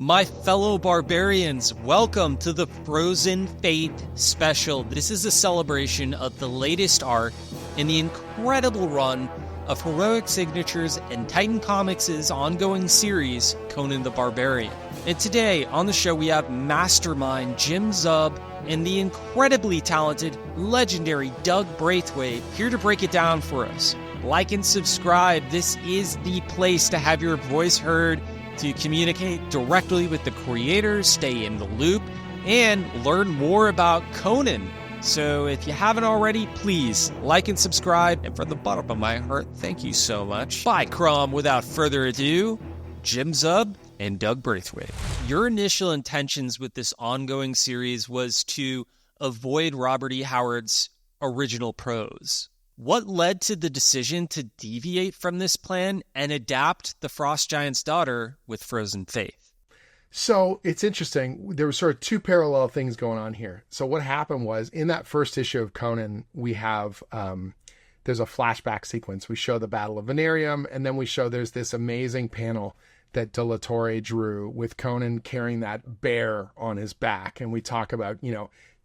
My fellow barbarians, welcome to the Frozen Fate special. This is a celebration of the latest arc in the incredible run of Heroic Signatures and Titan Comics' ongoing series, Conan the Barbarian. And today on the show we have mastermind Jim Zub and the incredibly talented, legendary Doug Braithwaite here to break it down for us. Like and subscribe. This is the place to have your voice heard, to communicate directly with the creators, stay in the loop, and learn more about Conan. So if you haven't already, please like and subscribe. And from the bottom of my heart, thank you so much. Bye, Crom. Without further ado, Jim Zub and Doug Braithwaite. Your initial intentions with this ongoing series was to avoid Robert E. Howard's original prose. What led to the decision to deviate from this plan and adapt The Frost Giant's Daughter with Frozen Faith? So it's interesting. There were sort of two parallel things going on here. So what happened was in that first issue of Conan, we have, there's a flashback sequence. We show the Battle of Venarium, and then we show there's this amazing panel that De La Torre drew with Conan carrying that bear on his back. And we talk about,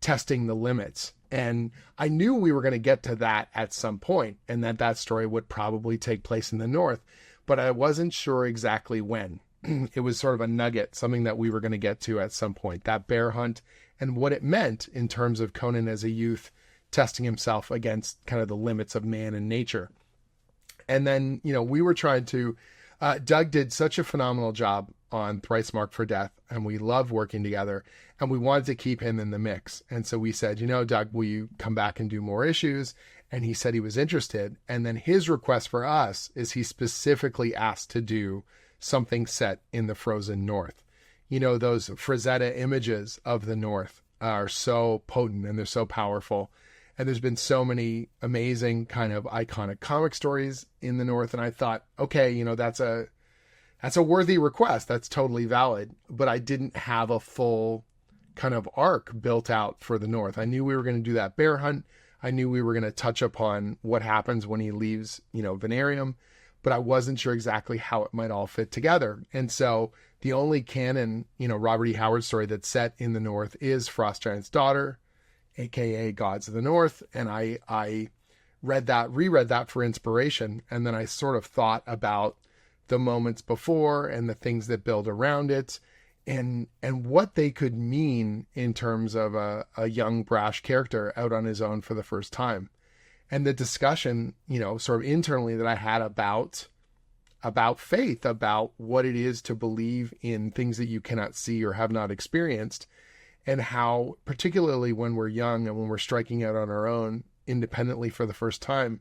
testing the limits. And I knew we were going to get to that at some point, and that story would probably take place in the North, but I wasn't sure exactly when. It was sort of a nugget, something that we were going to get to at some point, that bear hunt and what it meant in terms of Conan as a youth testing himself against kind of the limits of man and nature. And then, we were trying to, Doug did such a phenomenal job on Thrice Marked for Death, and we loved working together, and we wanted to keep him in the mix. And so we said, Doug, will you come back and do more issues? And he said he was interested. And then his request for us is he specifically asked to do something set in the frozen North. Those Frazetta images of the North are so potent and they're so powerful. And there's been so many amazing kind of iconic comic stories in the North. And I thought, okay, that's a worthy request. That's totally valid. But I didn't have a full kind of arc built out for the North. I knew we were going to do that bear hunt. I knew we were going to touch upon what happens when he leaves, Venarium, but I wasn't sure exactly how it might all fit together. And so the only canon, Robert E. Howard story that's set in the North is Frost Giant's Daughter, aka Gods of the North. And I reread that for inspiration. And then I sort of thought about the moments before and the things that build around it and what they could mean in terms of a young, brash character out on his own for the first time. And the discussion, sort of internally that I had about faith, about what it is to believe in things that you cannot see or have not experienced, and how, particularly when we're young and when we're striking out on our own independently for the first time,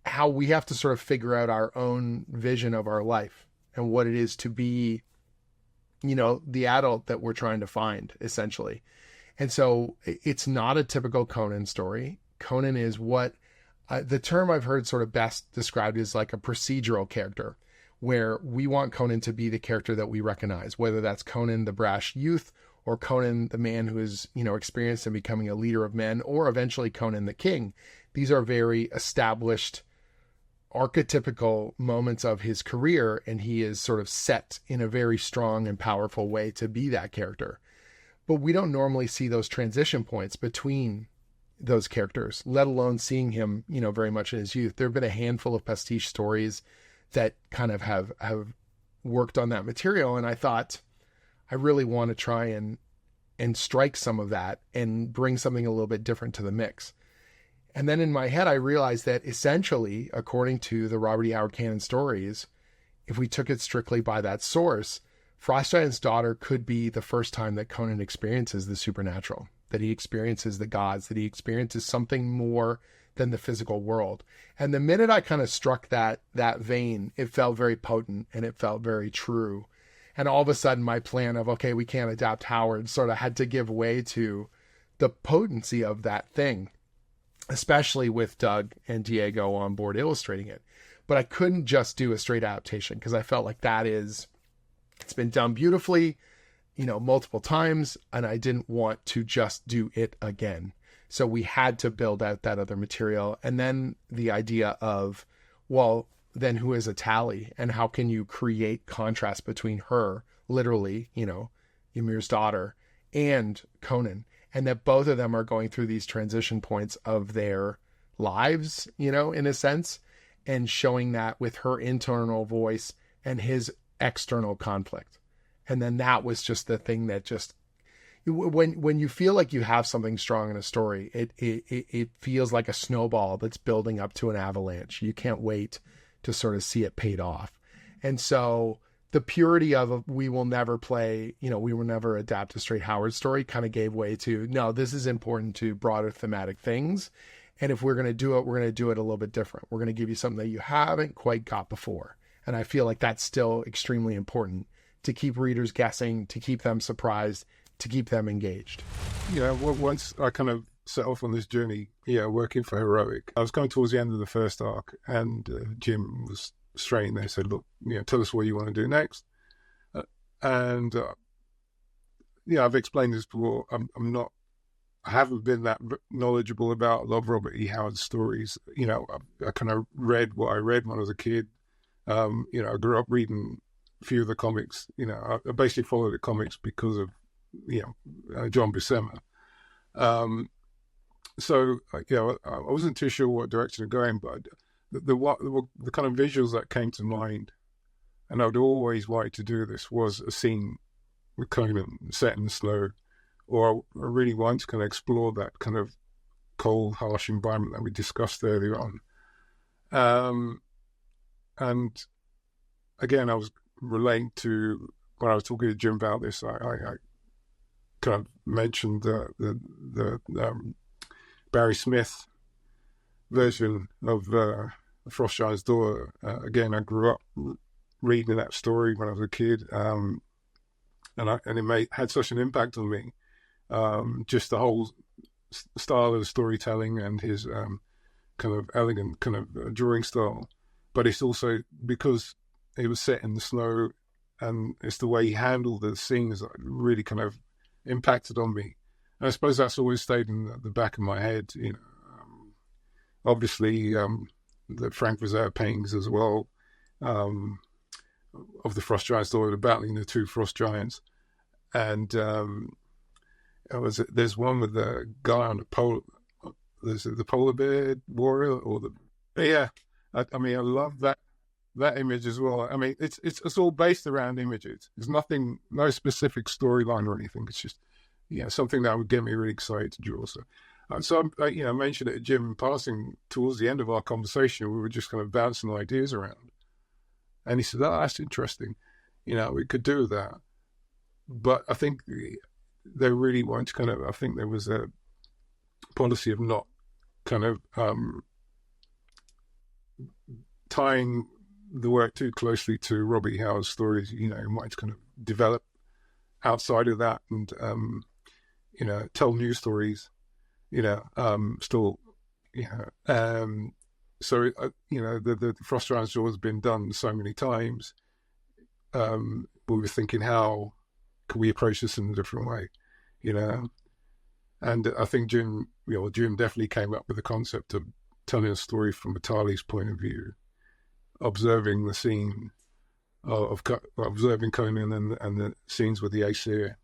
how we have to sort of figure out our own vision of our life and what it is to be, the adult that we're trying to find, essentially. And so it's not a typical Conan story. Conan is what the term I've heard sort of best described is like a procedural character, where we want Conan to be the character that we recognize, whether that's Conan the brash youth or Conan the man who is, experienced in becoming a leader of men, or eventually Conan the king. These are very established, archetypical moments of his career, and he is sort of set in a very strong and powerful way to be that character. But we don't normally see those transition points between those characters, let alone seeing him, very much in his youth. There have been a handful of pastiche stories that kind of have worked on that material, and I thought I really want to try and strike some of that and bring something a little bit different to the mix. And then in my head, I realized that essentially, according to the Robert E. Howard canon stories, if we took it strictly by that source, Frost Giant's Daughter could be the first time that Conan experiences the supernatural, that he experiences the gods, that he experiences something more than the physical world. And the minute I kind of struck that vein, it felt very potent and it felt very true. And all of a sudden my plan of, okay, we can't adapt Howard sort of had to give way to the potency of that thing, especially with Doug and Diego on board illustrating it. But I couldn't just do a straight adaptation because I felt like it's been done beautifully, multiple times, and I didn't want to just do it again. So we had to build out that other material. And then the idea of, well, then who is Atali, and how can you create contrast between her literally, Ymir's daughter, and Conan, and that both of them are going through these transition points of their lives, in a sense, and showing that with her internal voice and his external conflict. And then that was just the thing that just, when you feel like you have something strong in a story, it feels like a snowball that's building up to an avalanche. You can't wait to sort of see it paid off. And so the purity of we will never adapt a straight Howard story kind of gave way to, no, this is important to broader thematic things. And if we're going to do it, we're going to do it a little bit different. We're going to give you something that you haven't quite got before. And I feel like that's still extremely important to keep readers guessing, to keep them surprised, to keep them engaged. Once I kind of set off on this journey, working for Heroic, I was going towards the end of the first arc, and Jim was straight there, said, look, tell us what you want to do next. I've explained this before. I haven't been that knowledgeable about a lot of Robert E. Howard's stories. I kind of read what I read when I was a kid. I grew up reading a few of the comics. I basically followed the comics because of, John Buscema. So I wasn't too sure what direction to go in, but the kind of visuals that came to mind, and I would always like to do this, was a scene with Conan set in the snow, or I really want to kind of explore that kind of cold, harsh environment that we discussed earlier on. And again, I was relating to when I was talking to Jim about this. I kind of mentioned the Barry Smith version of Frost Giant's Door. Again, I grew up reading that story when I was a kid, and it had such an impact on me. Just the whole style of storytelling and his kind of elegant kind of drawing style. But it's also because it was set in the snow, and it's the way he handled the scenes that really kind of impacted on me. And I suppose that's always stayed in the back of my head. Obviously, the Frank Frazetta paintings as well, of the Frost Giant's Door, battling the two Frost Giants. And there's one with the guy on the polar bear warrior, I love that image as well. I mean, it's all based around images. There's no specific storyline or anything. It's just something that would get me really excited to draw. So I mentioned it to Jim in passing towards the end of our conversation. We were just kind of bouncing ideas around, and he said, "Oh, that's interesting. We could do that." But I think they really want to kind of. I think there was a policy of not kind of tying the work too closely to Robbie Howard's stories. He might kind of develop outside of that and tell new stories. So the Frost Giant's Door has been done so many times. We were thinking, how can we approach this in a different way? And I think Jim definitely came up with the concept of telling a story from Atali's point of view, observing the scene of observing Conan and the scenes with the Aesir.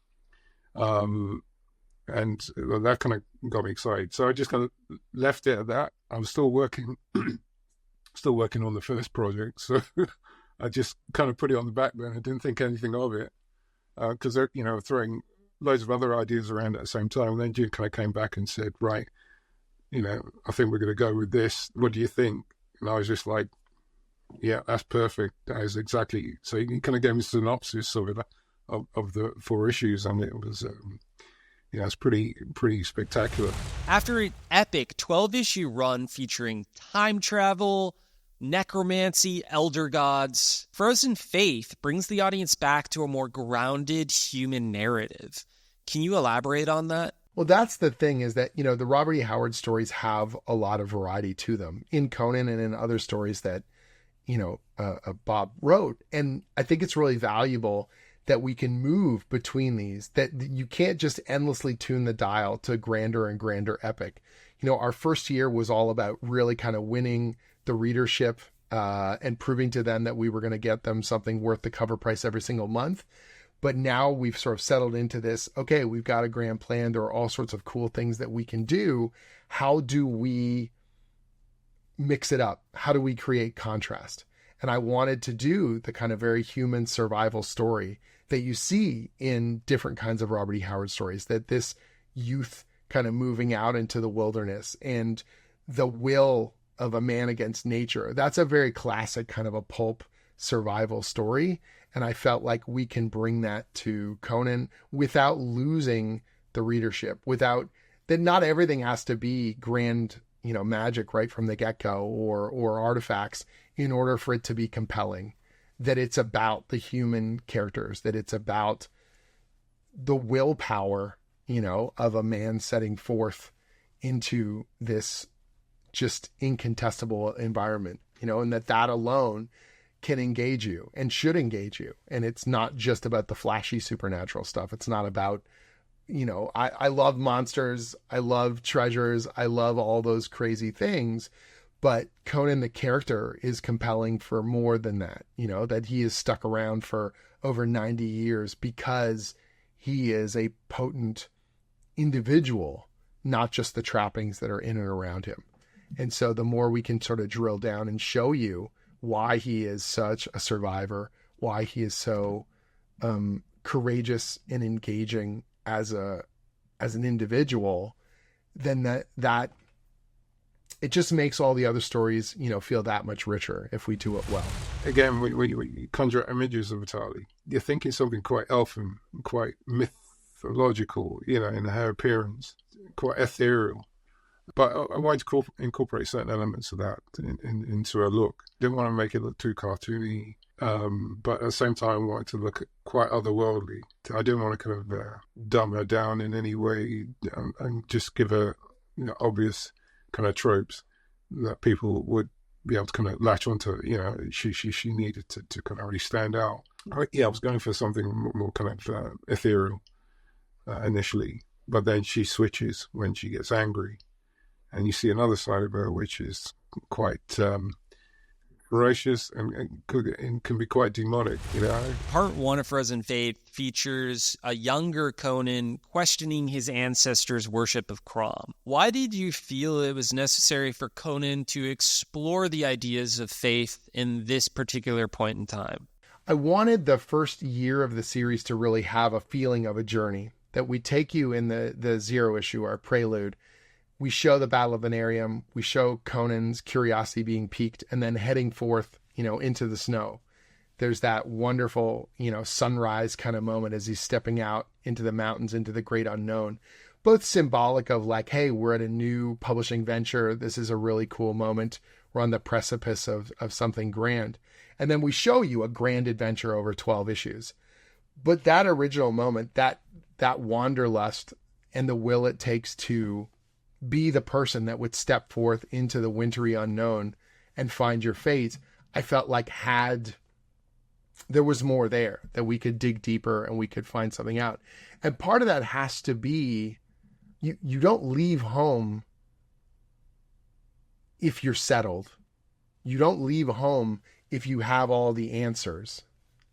And that kind of got me excited. So I just kind of left it at that. I was still working on the first project. So I just kind of put it on the back burner. I didn't think anything of it because they're, throwing loads of other ideas around at the same time. And then Jim kind of came back and said, right, I think we're going to go with this. What do you think? And I was just like, yeah, that's perfect. That is exactly. So he kind of gave me a synopsis of the 4 issues, and it was, it's pretty spectacular. After an epic 12-issue run featuring time travel, necromancy, elder gods, Frozen Faith brings the audience back to a more grounded human narrative. Can you elaborate on that? Well, that's the thing, is that, the Robert E. Howard stories have a lot of variety to them in Conan and in other stories that, Bob wrote. And I think it's really valuable that we can move between these, that you can't just endlessly tune the dial to grander and grander epic. Our first year was all about really kind of winning the readership and proving to them that we were going to get them something worth the cover price every single month. But now we've sort of settled into this, okay, we've got a grand plan. There are all sorts of cool things that we can do. How do we mix it up? How do we create contrast? And I wanted to do the kind of very human survival story that you see in different kinds of Robert E. Howard stories, that this youth kind of moving out into the wilderness and the will of a man against nature. That's a very classic kind of a pulp survival story. And I felt like we can bring that to Conan without losing the readership, without that not everything has to be grand, magic right from the get-go or artifacts in order for it to be compelling, that it's about the human characters, that it's about the willpower, of a man setting forth into this just incontestable environment, and that alone can engage you and should engage you. And it's not just about the flashy supernatural stuff. It's not about, I love monsters. I love treasures. I love all those crazy things. But Conan, the character, is compelling for more than that, that he is stuck around for over 90 years because he is a potent individual, not just the trappings that are in and around him. And so the more we can sort of drill down and show you why he is such a survivor, why he is so courageous and engaging as an individual, then that it just makes all the other stories, feel that much richer if we do it well. Again, we conjure images of Atali. You're thinking something quite elfin, quite mythological, in her appearance, quite ethereal. But I wanted to incorporate certain elements of that into her look. Didn't want to make it look too cartoony, but at the same time, I wanted to look quite otherworldly. I didn't want to kind of dumb her down in any way and just give her obvious kind of tropes that people would be able to kind of latch onto. She needed to kind of really stand out. I was going for something more kind of ethereal initially, but then she switches when she gets angry. And you see another side of her, which is quite ferocious and can be quite demonic, Part 1 of Frozen Fate features a younger Conan questioning his ancestors' worship of Crom. Why did you feel it was necessary for Conan to explore the ideas of faith in this particular point in time? I wanted the first year of the series to really have a feeling of a journey, that we take you in the zero issue, our prelude. We show the Battle of Venarium, we show Conan's curiosity being piqued, and then heading forth, into the snow. There's that wonderful, sunrise kind of moment as he's stepping out into the mountains, into the great unknown. Both symbolic of like, hey, we're at a new publishing venture. This is a really cool moment. We're on the precipice of something grand. And then we show you a grand adventure over 12 issues. But that original moment, that wanderlust and the will it takes to be the person that would step forth into the wintry unknown and find your fate, I felt like there was more there, that we could dig deeper and we could find something out. And part of that has to be, you don't leave home if you're settled. You don't leave home if you have all the answers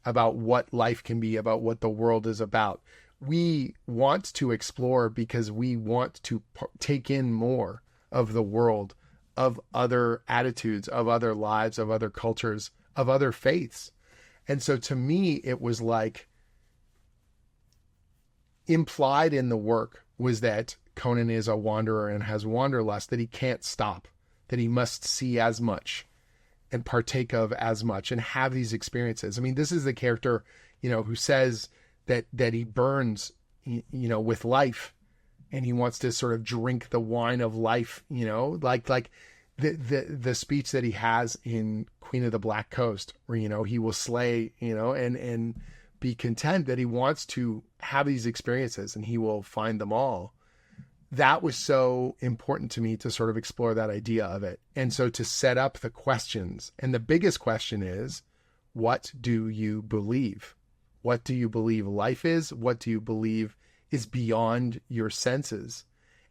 about what life can be, about what the world is about. We want to explore because we want to take in more of the world, of other attitudes, of other lives, of other cultures, of other faiths. And so to me, it was like implied in the work was that Conan is a wanderer and has wanderlust, that he can't stop, that he must see as much and partake of as much and have these experiences. I mean, this is the character, who says that he burns, with life, and he wants to sort of drink the wine of life, like the speech that he has in Queen of the Black Coast, where, he will slay, and be content, that he wants to have these experiences and he will find them all. That was so important to me to sort of explore that idea of it. And so to set up the questions, and the biggest question is, what do you believe? What do you believe life is? What do you believe is beyond your senses?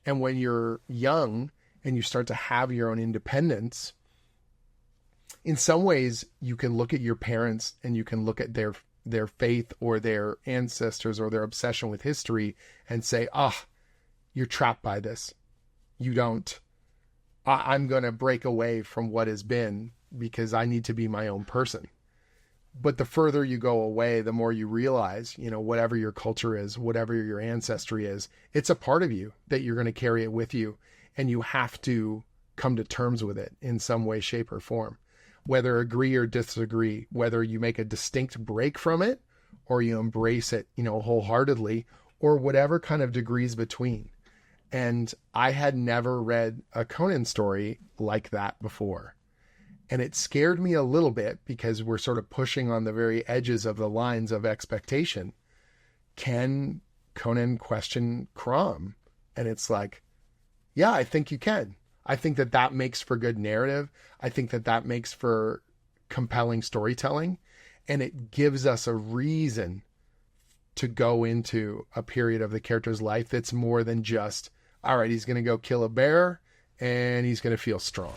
And when you're young and you start to have your own independence, in some ways you can look at your parents and you can look at their their faith or their ancestors or their obsession with history and say, you're trapped by this. You don't. I'm going to break away from what has been because I need to be my own person. But the further you go away, the more you realize, whatever your culture is, whatever your ancestry is, it's a part of you that you're going to carry it with you. And you have to come to terms with it in some way, shape, or form. Whether agree or disagree, whether you make a distinct break from it or you embrace it, wholeheartedly, or whatever kind of degrees between. And I had never read a Conan story like that before. And it scared me a little bit because we're sort of pushing on the very edges of the lines of expectation. Can Conan question Crom? And it's like, yeah, I think you can. I think that makes for good narrative. I think that makes for compelling storytelling. And it gives us a reason to go into a period of the character's life that's more than just, all right, he's going to go kill a bear and he's going to feel strong.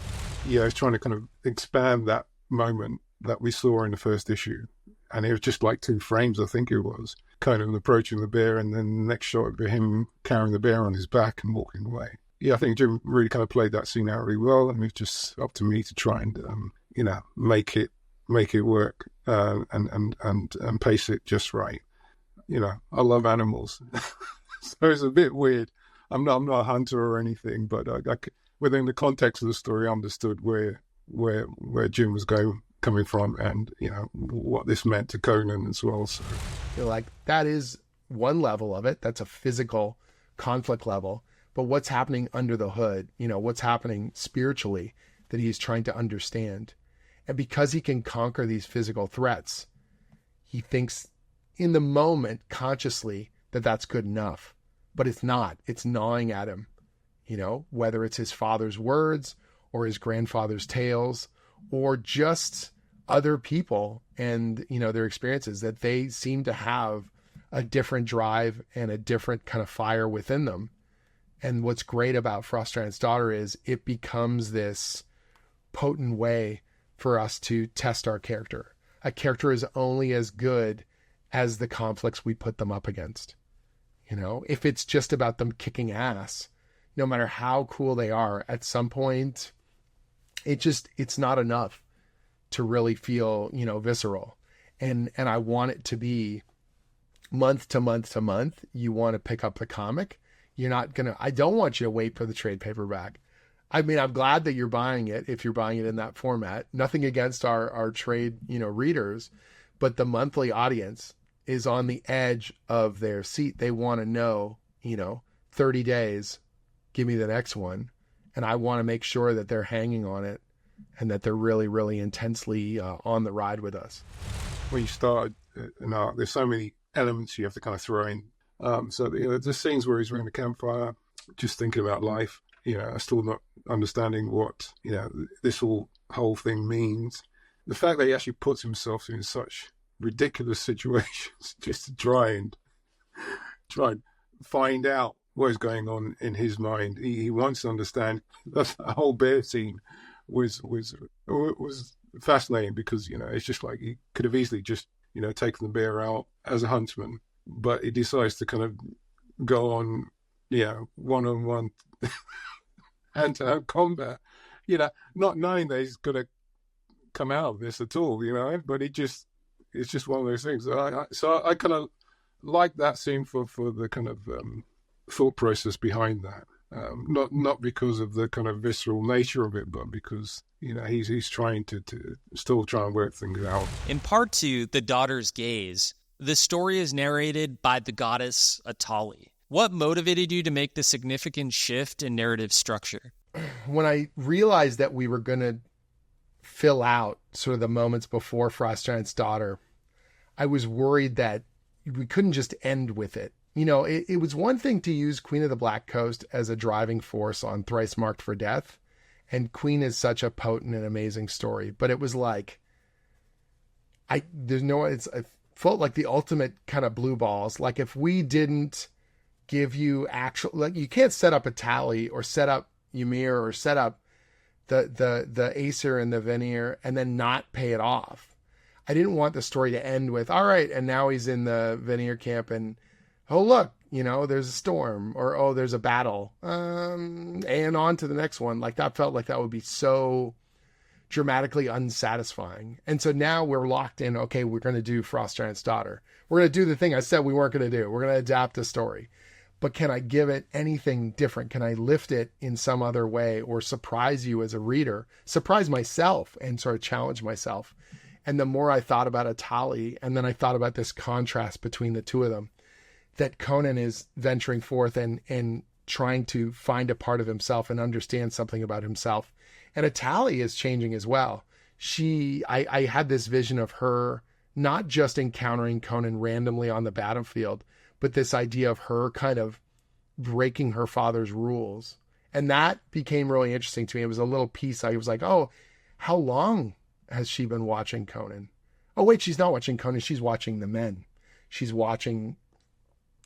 Yeah, I was trying to kind of expand that moment that we saw in the first issue. And it was just like 2 frames, I think it was. Conan approaching the bear, and then the next shot would be him carrying the bear on his back and walking away. Yeah, I think Jim really kind of played that scene out really well. And it's just up to me to try and, make it work and pace it just right. I love animals. So it's a bit weird. I'm not a hunter or anything, but within the context of the story, I understood where Jim was coming from, and what this meant to Conan as well. So you're like, that is one level of it. That's a physical conflict level. But what's happening under the hood? What's happening spiritually that he's trying to understand? And because he can conquer these physical threats, he thinks in the moment consciously that that's good enough. But it's not. It's gnawing at him, whether it's his father's words or his grandfather's tales or just other people and, their experiences, that they seem to have a different drive and a different kind of fire within them. And what's great about Frost Giant's Daughter is it becomes this potent way for us to test our character. A character is only as good as the conflicts we put them up against. If it's just about them kicking ass, no matter how cool they are, at some point, it's not enough to really feel, visceral. And I want it to be month to month to month. You want to pick up the comic. I don't want you to wait for the trade paperback. I mean, I'm glad that you're buying it if you're buying it in that format. Nothing against our trade, readers, but the monthly audience is on the edge of their seat. They want to know, 30 days, give me the next one. And I want to make sure that they're hanging on it and that they're really, really intensely on the ride with us. When you start an arc, there's so many elements you have to kind of throw in. So the scenes where he's around the campfire, just thinking about life, still not understanding what, this whole thing means. The fact that he actually puts himself in such ridiculous situations just to try and find out what is going on in his mind. He wants to understand. That whole bear scene was fascinating because, it's just like he could have easily just, taken the bear out as a huntsman, but he decides to kind of go on, one-on-one hand-to-hand combat, not knowing that he's going to come out of this at all, but it's just one of those things. So I kind of like that scene for the kind of thought process behind that. Not because of the kind of visceral nature of it, but because, he's trying to still try and work things out. In part 2, The Daughter's Gaze, the story is narrated by the goddess Atali. What motivated you to make the significant shift in narrative structure? When I realized that we were going to fill out sort of the moments before Frost Giant's Daughter, I was worried that we couldn't just end with it. It was one thing to use Queen of the Black Coast as a driving force on Thrice Marked for Death, and Queen is such a potent and amazing story, but it was like, I felt like the ultimate kind of blue balls. Like if we didn't give you you can't set up Atali or set up Ymir or set up the Acer and the Vanir and then not pay it off. I didn't want the story to end with, all right, and now he's in the Vanir camp and, oh, look, there's a storm, or, oh, there's a battle, and on to the next one. Like, that felt like that would be so dramatically unsatisfying. And so now we're locked in, okay, we're going to do Frost Giant's Daughter. We're going to do the thing I said we weren't going to do. We're going to adapt the story. But can I give it anything different? Can I lift it in some other way, or surprise you as a reader, surprise myself and sort of challenge myself? And the more I thought about Atali, and then I thought about this contrast between the two of them, that Conan is venturing forth and trying to find a part of himself and understand something about himself. And Atali is changing as well. I had this vision of her not just encountering Conan randomly on the battlefield, but this idea of her kind of breaking her father's rules. And that became really interesting to me. It was a little piece. I was like, oh, how long has she been watching Conan? Oh, wait, she's not watching Conan. She's watching the men. She's watching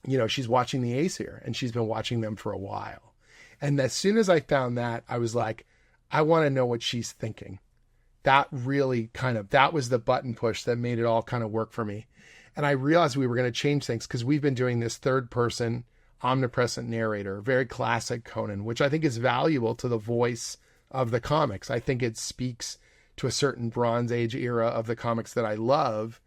the Aesir, and she's been watching them for a while. And as soon as I found that, I was like, I want to know what she's thinking. That really that was the button push that made it all kind of work for me. And I realized we were going to change things because we've been doing this third person omnipresent narrator, very classic Conan, which I think is valuable to the voice of the comics. I think it speaks to a certain Bronze Age era of the comics that I love,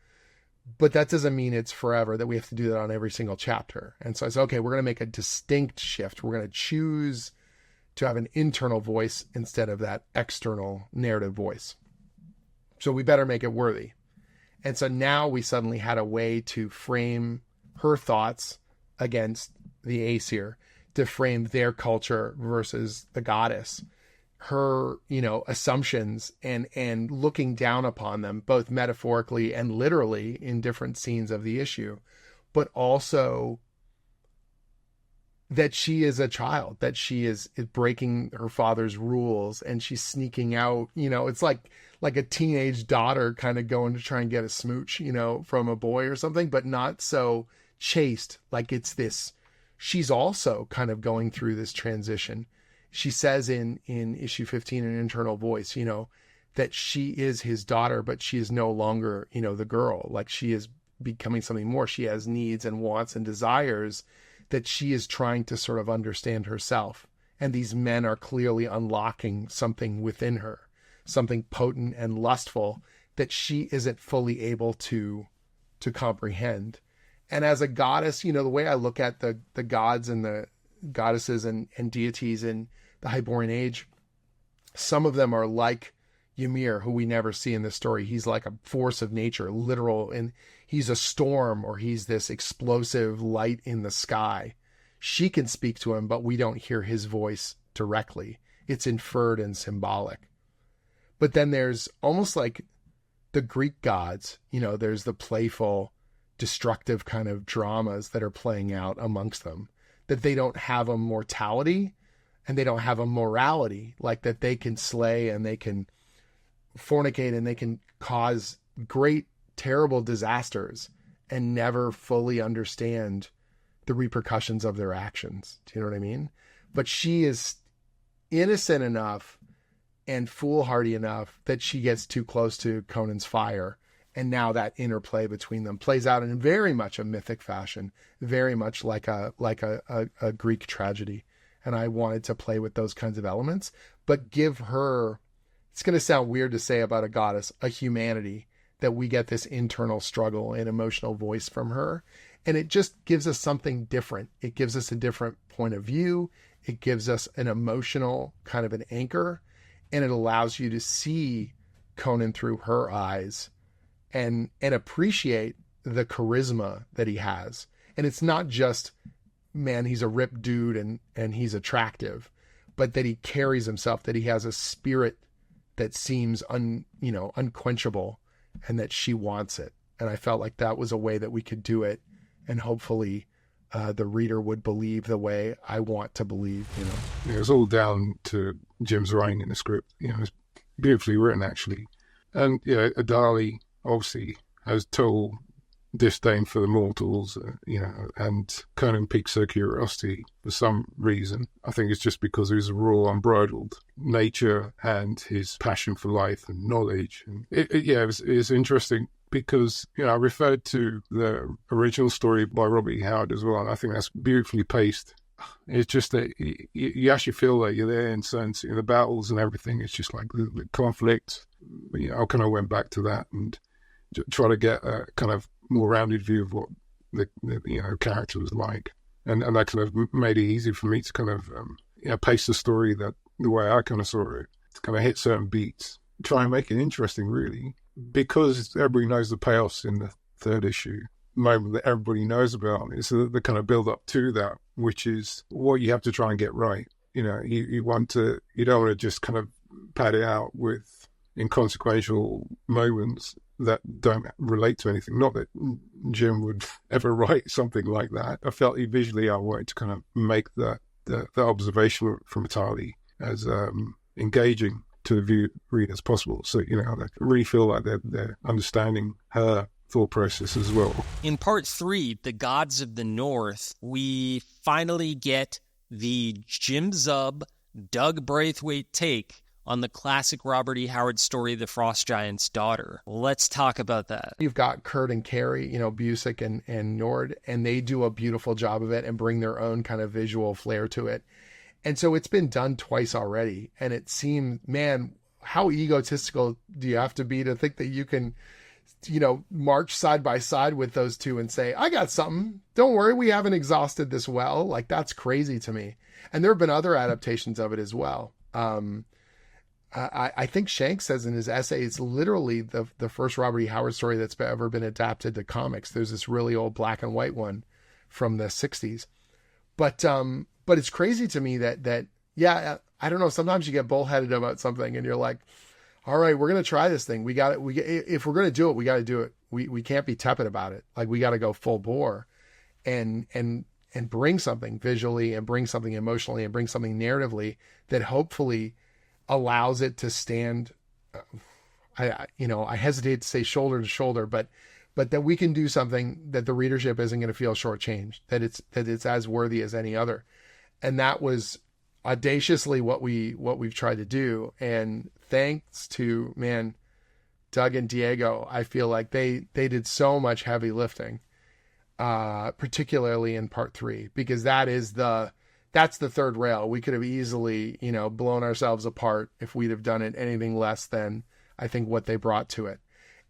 but that doesn't mean it's forever, that we have to do that on every single chapter. And so I said, okay, we're going to make a distinct shift. We're going to choose to have an internal voice instead of that external narrative voice. So we better make it worthy. And so now we suddenly had a way to frame her thoughts against the Aesir, to frame their culture versus the goddess, her, assumptions and looking down upon them, both metaphorically and literally in different scenes of the issue, but also that she is a child, that she is breaking her father's rules and she's sneaking out. It's like a teenage daughter kind of going to try and get a smooch, from a boy or something, but not so chaste. Like it's this, she's also kind of going through this transition. She says in issue 15, an internal voice, that she is his daughter, but she is no longer, the girl. Like she is becoming something more. She has needs and wants and desires that she is trying to sort of understand herself. And these men are clearly unlocking something within her, something potent and lustful that she isn't fully able to comprehend. And as a goddess, the way I look at the gods and the goddesses and deities in the Hyborian age, some of them are like Ymir, who we never see in the story. He's like a force of nature, literal, and he's a storm, or he's this explosive light in the sky. She can speak to him, but we don't hear his voice directly. It's inferred and symbolic. But then there's almost like the Greek gods, there's the playful, destructive kind of dramas that are playing out amongst them, that they don't have a mortality and they don't have a morality, like that they can slay and they can fornicate and they can cause great, terrible disasters and never fully understand the repercussions of their actions. Do you know what I mean? But she is innocent enough and foolhardy enough that she gets too close to Conan's fire. And now that interplay between them plays out in very much a mythic fashion, very much like a Greek tragedy. And I wanted to play with those kinds of elements, but give her, it's going to sound weird to say about a goddess, a humanity, that we get this internal struggle and emotional voice from her. And it just gives us something different. It gives us a different point of view. It gives us an emotional kind of an anchor, and it allows you to see Conan through her eyes and appreciate the charisma that he has. And it's not just, man, he's a ripped dude and he's attractive, but that he carries himself, that he has a spirit that seems unquenchable, and that she wants it. And I felt like that was a way that we could do it. And hopefully the reader would believe the way I want to believe, Yeah, it's all down to Jim's writing in the script. It's beautifully written, actually. And, Atali obviously has total disdain for the mortals, and Conan piques her curiosity for some reason. I think it's just because he was a raw, unbridled nature and his passion for life and knowledge. And it's interesting because, I referred to the original story by Robert E. Howard as well, and I think that's beautifully paced. It's just that you actually feel that you're there in sense in the battles and everything. It's just like the conflict. I kind of went back to that and try to get a kind of more rounded view of what the character was like, and that kind of made it easy for me to kind of pace the story that the way I kind of saw it, to kind of hit certain beats, try and make it interesting, really, because everybody knows the payoffs in the third issue. Moment that everybody knows about is the kind of build up to that, which is what you have to try and get right. You don't want to just kind of pad it out with inconsequential moments that don't relate to anything. Not that Jim would ever write something like that. I felt visually I wanted to kind of make the observation from Atali as engaging to the reader as possible. So, I really feel like they're understanding her thought process as well. In part 3, The Gods of the North, we finally get the Jim Zub, Doug Braithwaite take on the classic Robert E. Howard story, The Frost Giant's Daughter. Let's talk about that. You've got Kurt and Carrie, Busick and Nord, and they do a beautiful job of it and bring their own kind of visual flair to it. And so it's been done twice already. And it seemed, man, how egotistical do you have to be to think that you can, march side by side with those two and say, I got something. Don't worry, we haven't exhausted this well. Like, that's crazy to me. And there have been other adaptations of it as well. I think Shanks says in his essay, it's literally the first Robert E. Howard story that's ever been adapted to comics. There's this really old black and white one from the 60s. But it's crazy to me that I don't know, sometimes you get bullheaded about something and you're like, all right, we're going to try this thing. If we're going to do it, we got to do it. We can't be tepid about it. Like, we got to go full bore and bring something visually and bring something emotionally and bring something narratively that hopefully allows it to stand. I hesitate to say shoulder to shoulder, but that we can do something that the readership isn't going to feel shortchanged, that it's as worthy as any other. And that was audaciously what we've tried to do. And thanks to, Doug and Diego, I feel like they did so much heavy lifting, particularly in part 3, because that's the third rail. We could have easily, blown ourselves apart if we'd have done it anything less than, I think, what they brought to it.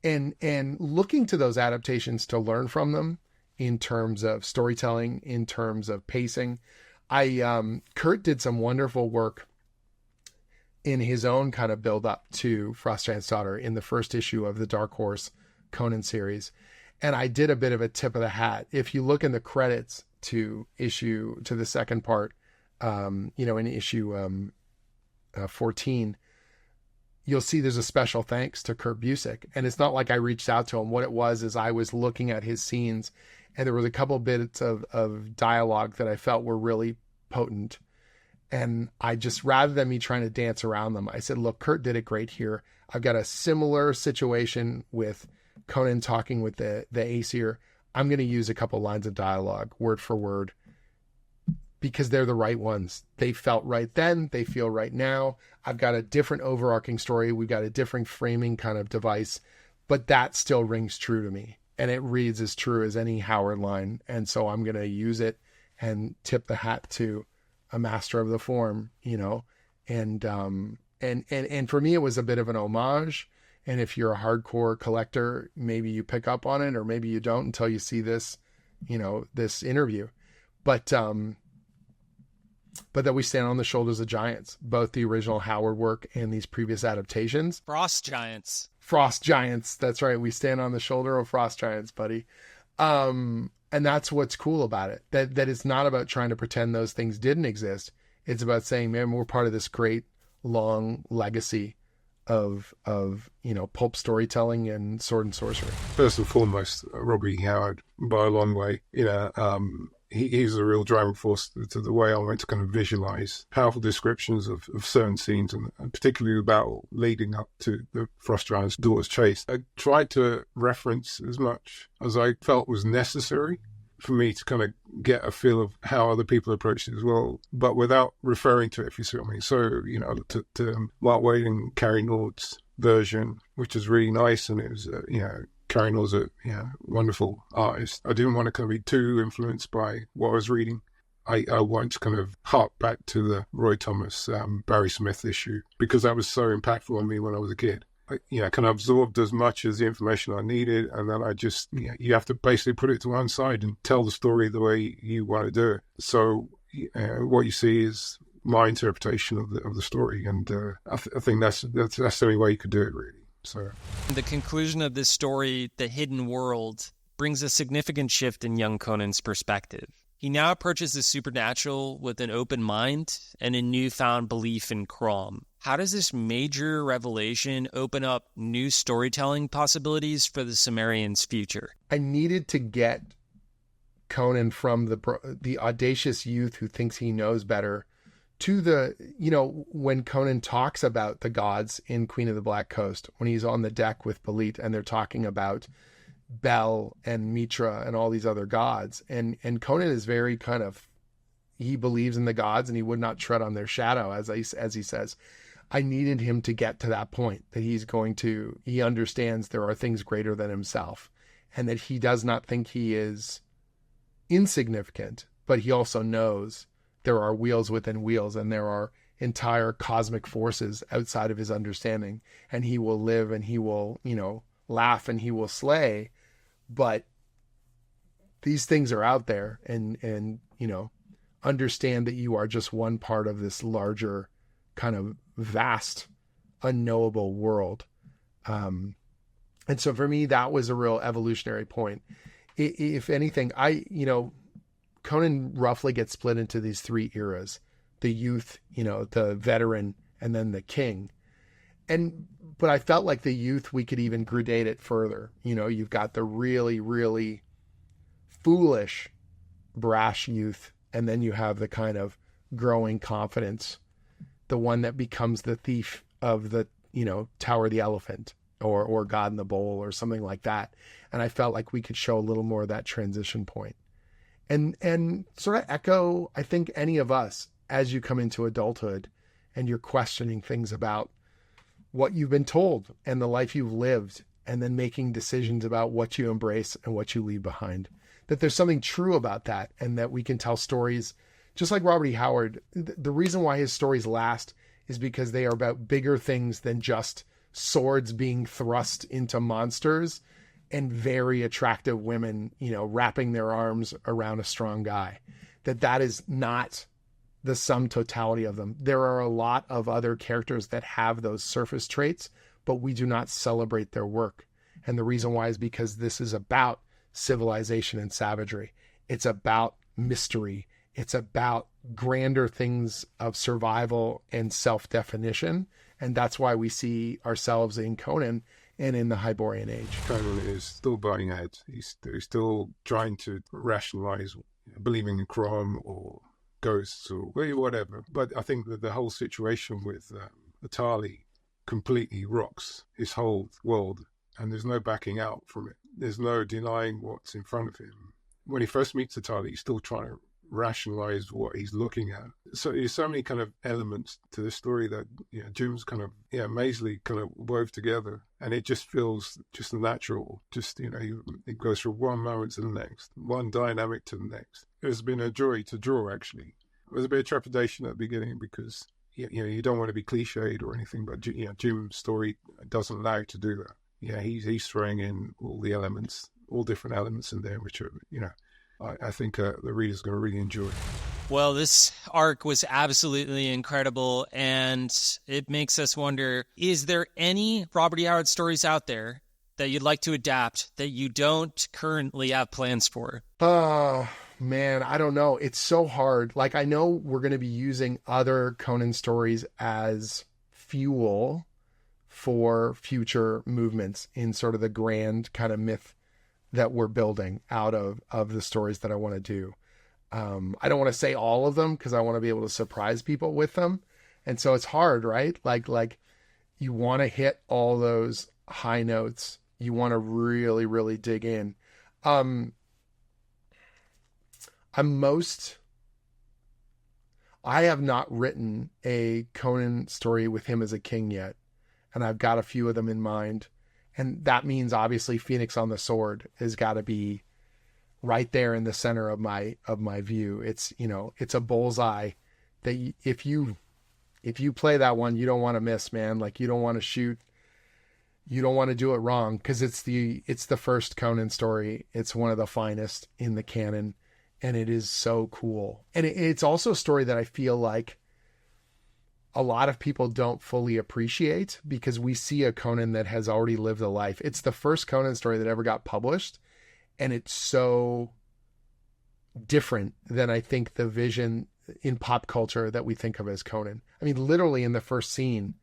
And looking to those adaptations to learn from them in terms of storytelling, in terms of pacing. Kurt did some wonderful work in his own kind of build up to Frost Giant's Daughter in the first issue of the Dark Horse Conan series. And I did a bit of a tip of the hat. If you look in the credits to the second part, in issue 14, you'll see there's a special thanks to Kurt Busick. And it's not like I reached out to him. What it was is I was looking at his scenes, and there was a couple bits of dialogue that I felt were really potent. And I just, rather than me trying to dance around them, I said, look, Kurt did it great here. I've got a similar situation with Conan talking with the Aesir. I'm going to use a couple lines of dialogue, word for word, because they're the right ones. They felt right then. They feel right now. I've got a different overarching story. We've got a different framing kind of device, but that still rings true to me. And it reads as true as any Howard line. And so I'm going to use it and tip the hat to a master of the form, and for me, it was a bit of an homage. And if you're a hardcore collector, maybe you pick up on it, or maybe you don't until you see this, this interview. But that we stand on the shoulders of giants, both the original Howard work and these previous adaptations. Frost giants. That's right. We stand on the shoulder of frost giants, buddy. And that's what's cool about it. That it's not about trying to pretend those things didn't exist. It's about saying, man, we're part of this great long legacy of pulp storytelling and sword and sorcery. First and foremost, Robert E. Howard, by a long way. He's a real driving force to the way I went to kind of visualize powerful descriptions of certain scenes, and particularly the battle leading up to the Frost Giant's daughter's chase. I tried to reference as much as I felt was necessary for me to kind of get a feel of how other people approached it as well, but without referring to it, if you see what I mean. So, to Mark Waid and Carrie Nord's version, which is really nice, and it was, Karen was a wonderful artist. I didn't want to kind of be too influenced by what I was reading. I wanted to kind of hark back to the Roy Thomas, Barry Smith issue, because that was so impactful on me when I was a kid. I kind of absorbed as much as the information I needed, and then I just, you have to basically put it to one side and tell the story the way you want to do it. So what you see is my interpretation of the story, and I think that's the only way you could do it, really. So the conclusion of this story, The Hidden World, brings a significant shift in young Conan's perspective. He now approaches the supernatural with an open mind and a newfound belief in Crom. How does this major revelation open up new storytelling possibilities for the Cimmerian's future? I needed to get Conan from the audacious youth who thinks he knows better to the, when Conan talks about the gods in Queen of the Black Coast, when he's on the deck with Belit and they're talking about Bel and Mitra and all these other gods. And Conan is very kind of, he believes in the gods and he would not tread on their shadow, as he says. I needed him to get to that point that he understands there are things greater than himself and that he does not think he is insignificant, but he also knows there are wheels within wheels and there are entire cosmic forces outside of his understanding, and he will live and he will, laugh and he will slay. But these things are out there, and understand that you are just one part of this larger kind of vast, unknowable world. And so for me, that was a real evolutionary point. If anything, Conan roughly gets split into these three eras: the youth, the veteran, and then the king. But I felt like the youth, we could even gradate it further. You've got the really, really foolish, brash youth, and then you have the kind of growing confidence, the one that becomes the thief of the, Tower of the Elephant or God in the Bowl or something like that. And I felt like we could show a little more of that transition point. And sort of echo, I think, any of us as you come into adulthood and you're questioning things about what you've been told and the life you've lived, and then making decisions about what you embrace and what you leave behind. That there's something true about that, and that we can tell stories just like Robert E. Howard. The reason why his stories last is because they are about bigger things than just swords being thrust into monsters and very attractive women, wrapping their arms around a strong guy. That is not the sum totality of them. There are a lot of other characters that have those surface traits, but we do not celebrate their work. And the reason why is because this is about civilization and savagery. It's about mystery. It's about grander things of survival and self-definition. And that's why we see ourselves in Conan and in the Hyborian age. Conan is still burning heads. He's still trying to rationalize believing in Crom or ghosts or whatever. But I think that the whole situation with Atali completely rocks his whole world, and there's no backing out from it. There's no denying what's in front of him. When he first meets Atali, he's still trying to rationalize what he's looking at. So there's so many kind of elements to the story that Jim's kind of amazingly kind of wove together, and it just feels just natural. Just it goes from one moment to the next, one dynamic to the next. It's been a joy to draw. Actually, it was a bit of trepidation at the beginning because you don't want to be cliched or anything, but Jim's story doesn't allow you to do that. He's throwing in all the elements, all different elements in there, which are I think the reader's going to really enjoy. Well, this arc was absolutely incredible, and it makes us wonder, is there any Robert E. Howard stories out there that you'd like to adapt that you don't currently have plans for? Oh, man, I don't know. It's so hard. Like, I know we're going to be using other Conan stories as fuel for future movements in sort of the grand kind of myth that we're building out of the stories that I want to do. I don't want to say all of them because I want to be able to surprise people with them. And so it's hard, right? Like you want to hit all those high notes. You want to really, really dig in. I have not written a Conan story with him as a king yet. And I've got a few of them in mind. And that means obviously Phoenix on the Sword has got to be right there in the center of my view. It's, you know, it's a bullseye that if you play that one, you don't want to miss, man. Like, you don't want to shoot, you don't want to do it wrong, because it's the first Conan story. It's one of the finest in the canon, and it is so cool. And it's also a story that I feel like a lot of people don't fully appreciate, because we see a Conan that has already lived a life. It's the first Conan story that ever got published, and it's so different than I think the vision in pop culture that we think of as Conan. I mean, literally in the first scene,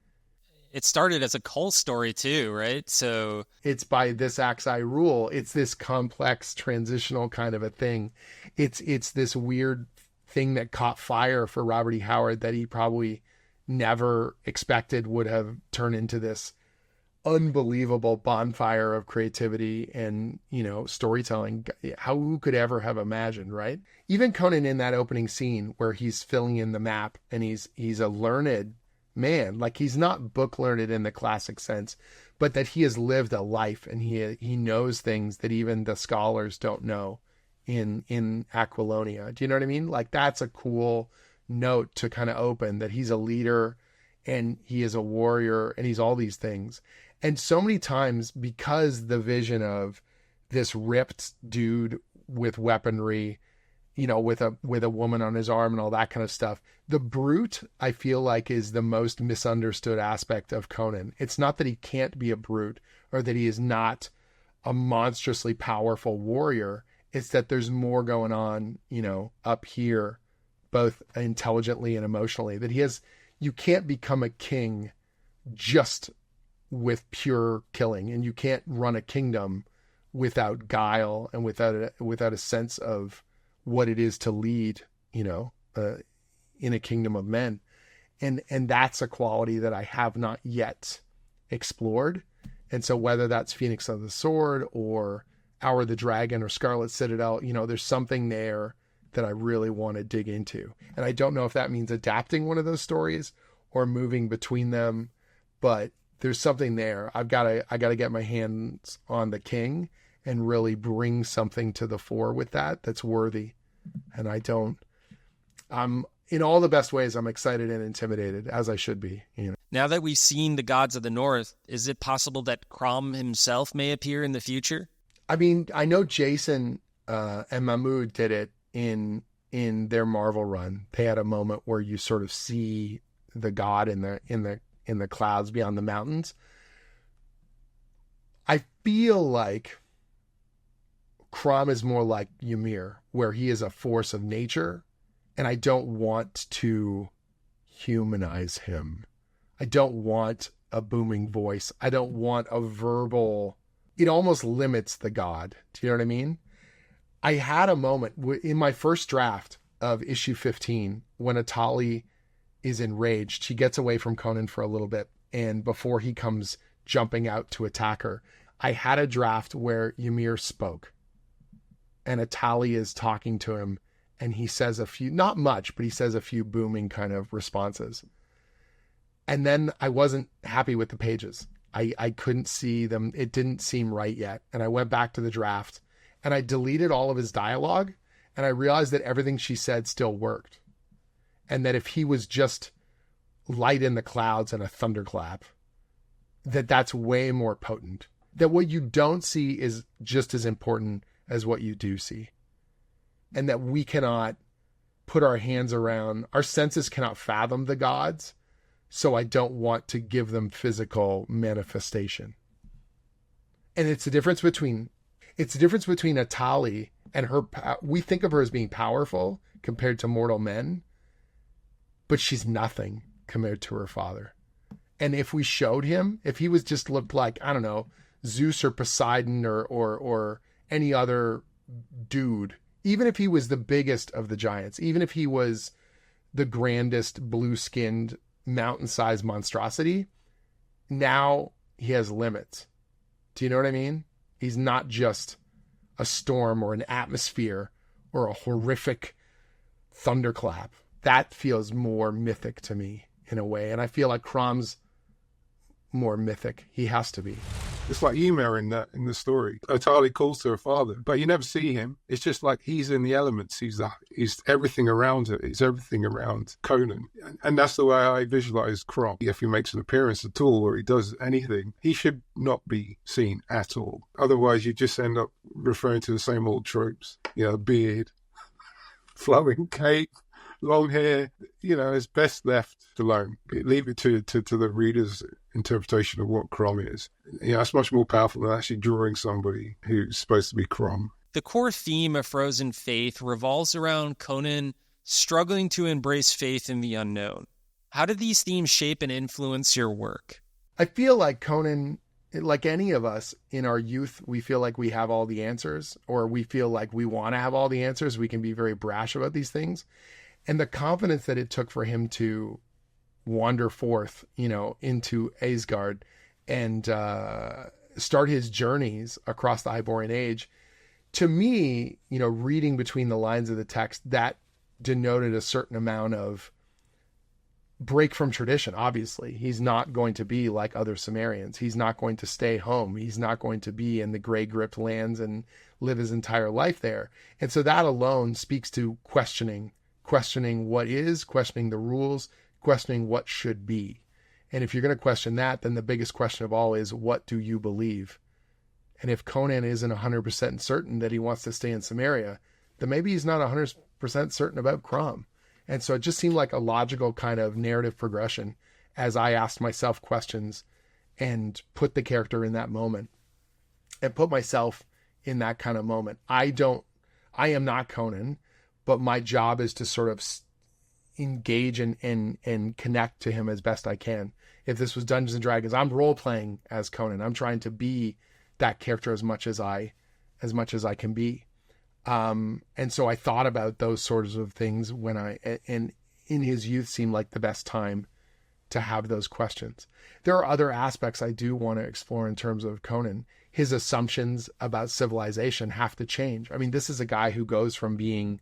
it started as a cult story too, right? So it's by this axe I rule. It's this complex transitional kind of a thing. It's this weird thing that caught fire for Robert E. Howard that he probably never expected would have turned into this unbelievable bonfire of creativity and, you know, storytelling. Who could ever have imagined, right? Even Conan in that opening scene where he's filling in the map, and he's a learned man. Like, he's not book learned in the classic sense, but that he has lived a life, and he knows things that even the scholars don't know in Aquilonia. Do you know what I mean? Like, that's a cool note to kind of open, that he's a leader and he is a warrior and he's all these things. And so many times, because the vision of this ripped dude with weaponry, you know, with a woman on his arm and all that kind of stuff, the brute, I feel like, is the most misunderstood aspect of Conan. It's not that he can't be a brute or that he is not a monstrously powerful warrior. It's that there's more going on, you know, up here, both intelligently and emotionally, that you can't become a king just with pure killing, and you can't run a kingdom without guile and without a sense of what it is to lead, you know, in a kingdom of men. And that's a quality that I have not yet explored. And so whether that's Phoenix on the Sword or Hour of the Dragon or Scarlet Citadel, you know, there's something there that I really want to dig into. And I don't know if that means adapting one of those stories or moving between them, but there's something there. I got to get my hands on the king and really bring something to the fore with that's worthy. And I'm in all the best ways, I'm excited and intimidated, as I should be, you know. Now that we've seen the Gods of the North, is it possible that Crom himself may appear in the future? I mean, I know Jason and Mahmoud did it in their Marvel run. They had a moment where you sort of see the god in the clouds beyond the mountains. I feel like Crom is more like Ymir, where he is a force of nature, and I don't want to humanize him. I don't want a booming voice. I don't want a verbal... It almost limits the god. Do you know what I mean? I had a moment in my first draft of issue 15 when Atali is enraged. She gets away from Conan for a little bit, and before he comes jumping out to attack her, I had a draft where Ymir spoke, and Atali is talking to him, and he says a few, not much, but he says a few booming kind of responses. And then I wasn't happy with the pages. I couldn't see them. It didn't seem right yet. And I went back to the draft and I deleted all of his dialogue, and I realized that everything she said still worked. And that if he was just light in the clouds and a thunderclap, that's way more potent. That what you don't see is just as important as what you do see. And that we cannot put our hands around, our senses cannot fathom the gods. So I don't want to give them physical manifestation. And it's the difference between Atali and her. We think of her as being powerful compared to mortal men, but she's nothing compared to her father. And if we showed him, if he was just looked like, I don't know, Zeus or Poseidon or any other dude, even if he was the biggest of the giants, even if he was the grandest blue-skinned mountain-sized monstrosity, now he has limits. Do you know what I mean? He's not just a storm or an atmosphere or a horrific thunderclap. That feels more mythic to me in a way. And I feel like Crom's more mythic. He has to be. It's like Ymir in the story. Atali calls to her father, but you never see him. It's just like he's in the elements. He's everything around it. He's everything around Conan. And that's the way I visualize Crom. If he makes an appearance at all or he does anything, he should not be seen at all. Otherwise, you just end up referring to the same old tropes. Beard, flowing cape, long hair. It's best left alone. Leave it to the reader's interpretation of what Crom is. It's much more powerful than actually drawing somebody who's supposed to be Crom. The core theme of Frozen Faith revolves around Conan struggling to embrace faith in the unknown. How did these themes shape and influence your work? I feel like Conan, like any of us in our youth, we feel like we have all the answers, or we feel like we want to have all the answers. We can be very brash about these things. And the confidence that it took for him to wander forth, into Asgard and start his journeys across the Hyborian age, to me, reading between the lines of the text, that denoted a certain amount of break from tradition. Obviously, he's not going to be like other Sumerians. He's not going to stay home. He's not going to be in the gray gripped lands and live his entire life there. And so that alone speaks to questioning what is, questioning the rules, questioning what should be. And if you're going to question that, then the biggest question of all is, what do you believe? And if Conan isn't 100% certain that he wants to stay in Samaria, then maybe he's not 100% certain about Crom. And so it just seemed like a logical kind of narrative progression as I asked myself questions and put the character in that moment and put myself in that kind of moment. I am not Conan, but my job is to sort of engage and connect to him as best I can. If this was Dungeons and Dragons, I'm role playing as Conan. I'm trying to be that character as much as I can be. And so I thought about those sorts of things and in his youth seemed like the best time to have those questions. There are other aspects I do want to explore in terms of Conan. His assumptions about civilization have to change. I mean, this is a guy who goes from being,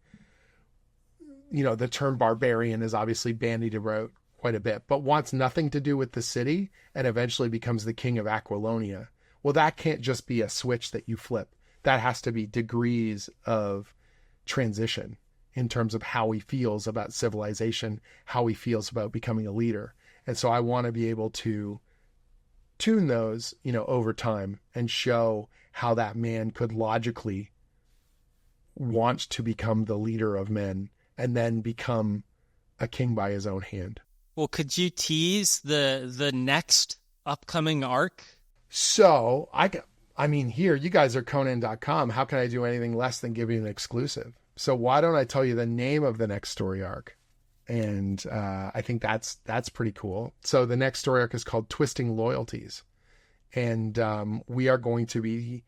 the term barbarian is obviously bandied about quite a bit, but wants nothing to do with the city and eventually becomes the king of Aquilonia. Well, that can't just be a switch that you flip. That has to be degrees of transition in terms of how he feels about civilization, how he feels about becoming a leader. And so I want to be able to tune those, over time and show how that man could logically want to become the leader of men and then become a king by his own hand. Well, could you tease the next upcoming arc? So here, you guys are Conan.com. How can I do anything less than give you an exclusive? So why don't I tell you the name of the next story arc? And I think that's pretty cool. So the next story arc is called Twisting Loyalties. And we are going to be...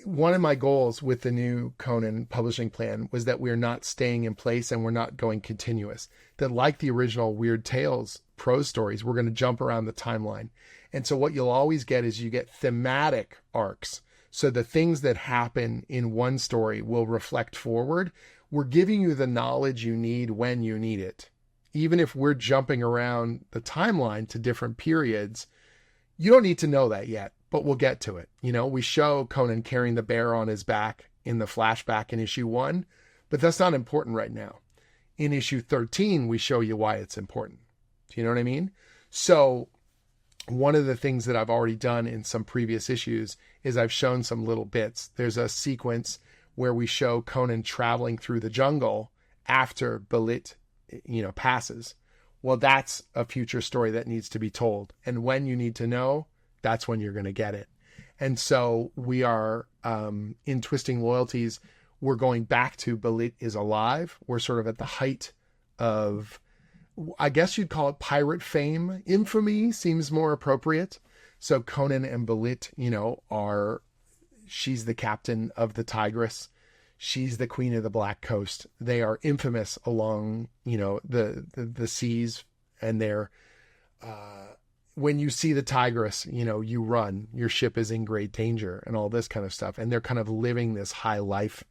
one of my goals with the new Conan publishing plan was that we're not staying in place and we're not going continuous. That like the original Weird Tales prose stories, we're going to jump around the timeline. And so what you'll always get is you get thematic arcs. So the things that happen in one story will reflect forward. We're giving you the knowledge you need when you need it. Even if we're jumping around the timeline to different periods, you don't need to know that yet, but we'll get to it. We show Conan carrying the bear on his back in the flashback in issue 1, but that's not important right now. In issue 13, we show you why it's important. Do you know what I mean? So one of the things that I've already done in some previous issues is I've shown some little bits. There's a sequence where we show Conan traveling through the jungle after Belit, passes. Well, that's a future story that needs to be told. And when you need to know, that's when you're going to get it. And so we are, in Twisting Loyalties, we're going back to Belit is alive. We're sort of at the height of, I guess you'd call it pirate fame. Infamy seems more appropriate. So Conan and Belit, she's the captain of the Tigris. She's the queen of the Black Coast. They are infamous along, the seas, and they're, when you see the Tigris, you run, your ship is in great danger and all this kind of stuff. And they're kind of living this high life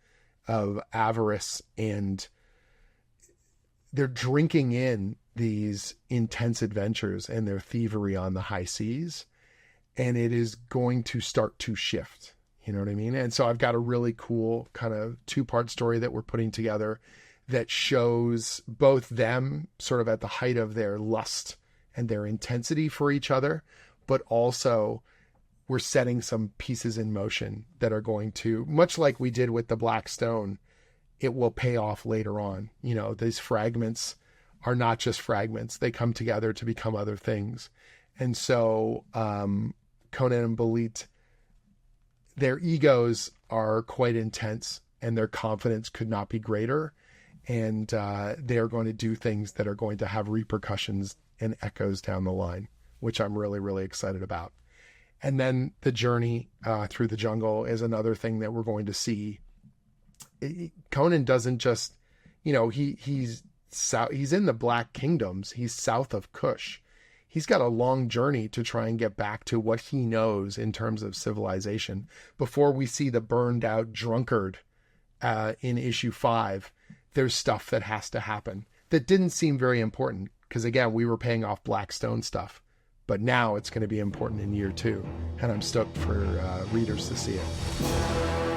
of avarice, and they're drinking in these intense adventures and their thievery on the high seas. and it is going to start to shift. You know what I mean? And so I've got a really cool kind of 2-part story that we're putting together that shows both them sort of at the height of their lust and their intensity for each other, but also we're setting some pieces in motion that are going to, much like we did with the Black Stone, it will pay off later on. You know, these fragments are not just fragments. They come together to become other things. And so Conan and Belit, their egos are quite intense and their confidence could not be greater. And they are going to do things that are going to have repercussions and echoes down the line, which I'm really, really excited about. And then the journey through the jungle is another thing that we're going to see. Conan doesn't just, you know, he's in the Black Kingdoms. He's south of Kush. He's got a long journey to try and get back to what he knows in terms of civilization before we see the burned out drunkard in issue 5. There's stuff that has to happen that didn't seem very important because, again, we were paying off Blackstone stuff. But now it's going to be important in year 2. And I'm stoked for readers to see it.